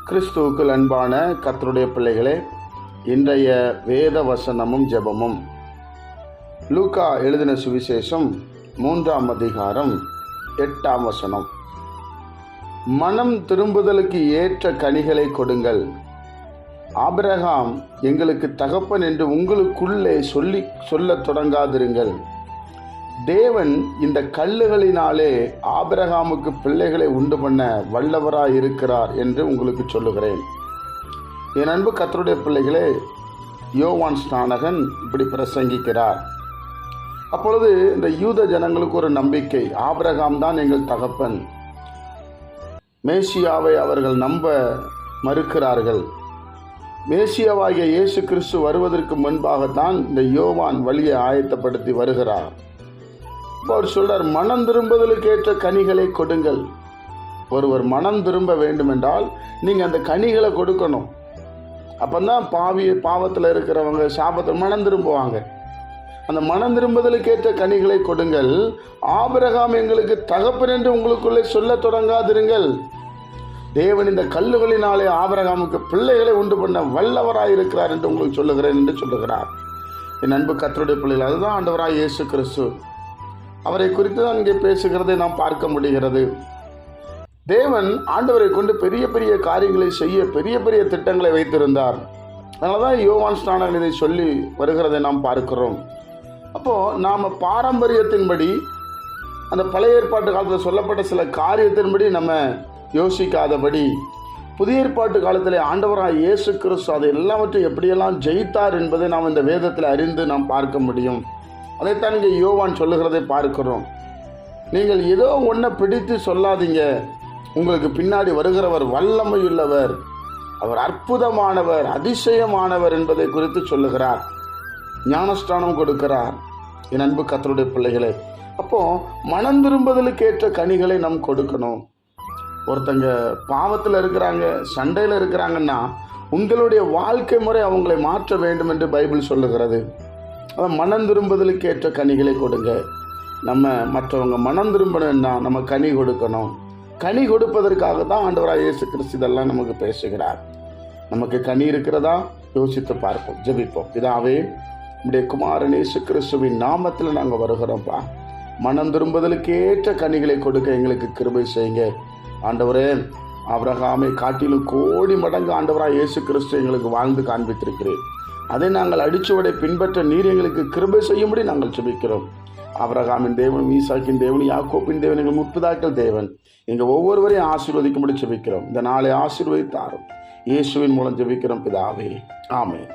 கிறிஸ்துவுக்குள் அன்பான கர்த்தருடைய பிள்ளைகளே, இன்றைய வேத வசனமும் ஜெபமும் லூக்கா எழுதின சுவிசேஷம் 3ஆம் அதிகாரம் 8ஆம் வசனம். மனம் திரும்புதலுக்கு ஏற்ற கனிகளை கொடுங்கள். ஆபிரகாம் எங்களுக்கு தகப்பன் என்று உங்களுக்குள்ளே சொல்லத் தொடங்காதிருங்கள். தேவன் இந்த கல்லுகளினாலே ஆபிரகாமுக்கு பிள்ளைகளை உண்டு பண்ண வல்லவராய் இருக்கிறார் என்று உங்களுக்கு சொல்லுகிறேன். என் அன்பு கர்த்தருடைய பிள்ளைகளே, யோவான் ஸ்நானகன் இப்படி பிரசங்கிக்கிறார். அப்பொழுது இந்த யூத ஜனங்களுக்கு ஒரு நம்பிக்கை, ஆபிரகாம் தான் எங்கள் தகப்பன். மேசியாவை அவர்கள் நம்ப மறுக்கிறார்கள். மேசியாவாகிய இயேசு கிறிஸ்து வருவதற்கு முன்பாகத்தான் இந்த யோவான் வழியை ஆயத்தப்படுத்தி வருகிறார். அவர் சொல்றார், மனம் திரும்புதலுக்கு ஏற்ற கனிகளை கொடுங்கள். ஒருவர் மனம் திரும்ப வேண்டும் என்றால் நீங்க அந்த கனிகளை கொடுக்கணும். அப்பந்தான் பாவத்தில் இருக்கிறவங்க சாபத்தில் மனம் திரும்புவாங்க. அந்த மனம் திரும்புதலுக்கு ஏற்ற கனிகளை கொடுங்கள். ஆபிரகாம் எங்களுக்கு தகப்பன் என்று உங்களுக்குள்ளே சொல்ல தொடங்காதிருங்கள். தேவன் இந்த கல்லுகளினாலே ஆபிரகாமுக்கு பிள்ளைகளை உண்டு பண்ண வல்லவராயிருக்கிறார் என்று உங்களுக்கு சொல்லுகிறேன் என்று சொல்லுகிறார். என் அன்பு கர்த்தருடைய பிள்ளைகள், அதுதான் ஆண்டவராய் இயேசு கிறிஸ்து. அவரை குறித்து தான் இங்கே பேசுகிறதை நாம் பார்க்க முடிகிறது. தேவன் ஆண்டவரை கொண்டு பெரிய பெரிய காரியங்களை செய்ய பெரிய பெரிய திட்டங்களை வைத்திருந்தார். அதனால தான் யோவான் ஸ்நானகன் இதை சொல்லி வருகிறதை நாம் பார்க்கிறோம். அப்போது நாம் பாரம்பரியத்தின்படி, அந்த பழைய ஏற்பாட்டு காலத்தில் சொல்லப்பட்ட சில காரியத்தின்படி நம்ம யோசிக்காதபடி, புதிய ஏற்பாட்டு காலத்தில் ஆண்டவராக இயேசு கிறிஸ்து அதை எல்லாவற்றையும் எப்படியெல்லாம் ஜெயித்தார் என்பதை நாம் இந்த வேதத்தில் அறிந்து நாம் பார்க்க முடியும். அதைத்தான் இங்கே யோவான் சொல்லுகிறதை பார்க்கிறோம். நீங்கள் ஏதோ ஒன்றை பிடித்து சொல்லாதீங்க. உங்களுக்கு பின்னாடி வருகிறவர் வல்லமையுள்ளவர், அவர் அற்புதமானவர், அதிசயமானவர் என்பதை குறித்து சொல்லுகிறார். ஞானஸ்தானம் கொடுக்கிறார். என் அன்பு கர்த்தருடைய பிள்ளைகளே, அப்போ மனம் திரும்புதலுக்கு ஏற்ற கனிகளை நாம் கொடுக்கணும். ஒருத்தங்க பாவத்தில் இருக்கிறாங்க, சண்டையில் இருக்கிறாங்கன்னா உங்களுடைய வாழ்க்கை முறை அவங்களை மாற்ற வேண்டும் என்று பைபிள் சொல்லுகிறது. மனம் திரும்புதலுக்கு ஏற்ற கனிகளை கொடுங்க. நம்ம மற்றவங்க மனம் திரும்பணும்னா நம்ம கனி கொடுக்கணும். கனி கொடுப்பதற்காக தான் ஆண்டவராக இயேசு கிறிஸ்து இதெல்லாம் நமக்கு பேசுகிறார். நமக்கு கனி இருக்கிறதா யோசித்து பார்ப்போம், ஜெபிப்போம். பிதாவே, நம்முடைய குமாரன் இயேசு கிறிஸ்துவின் நாமத்தில் நாங்கள் வருகிறோம்ப்பா. மனம் திரும்புதலுக்கு ஏற்ற கனிகளை கொடுக்க எங்களுக்கு கிருபை செய்யுங்க ஆண்டவரே. ஆபிரகாமை காட்டிலும் கோடி மடங்கு ஆண்டவராக இயேசு கிறிஸ்து எங்களுக்கு வாழ்ந்து காண்பித்திருக்கிறேன். அதை நாங்கள் அடிச்சுவடை பின்பற்ற நீர் எங்களுக்கு கிருபை செய்யும்படி நாங்கள் ஜெபிக்கிறோம். ஆபிரகாமின் தேவன், ஈசாக்கின் தேவன், யாக்கோப்பின் தேவன், எங்கள் முற்பிதாக்கள் தேவன், எங்கள் ஒவ்வொருவரையும் ஆசீர்வதிக்கும்படி ஜெபிக்கிறோம். இந்த நாளை ஆசீர்வதித்தாரும். இயேசுவின் மூலம் ஜெபிக்கிறோம் பிதாவே, ஆமென்.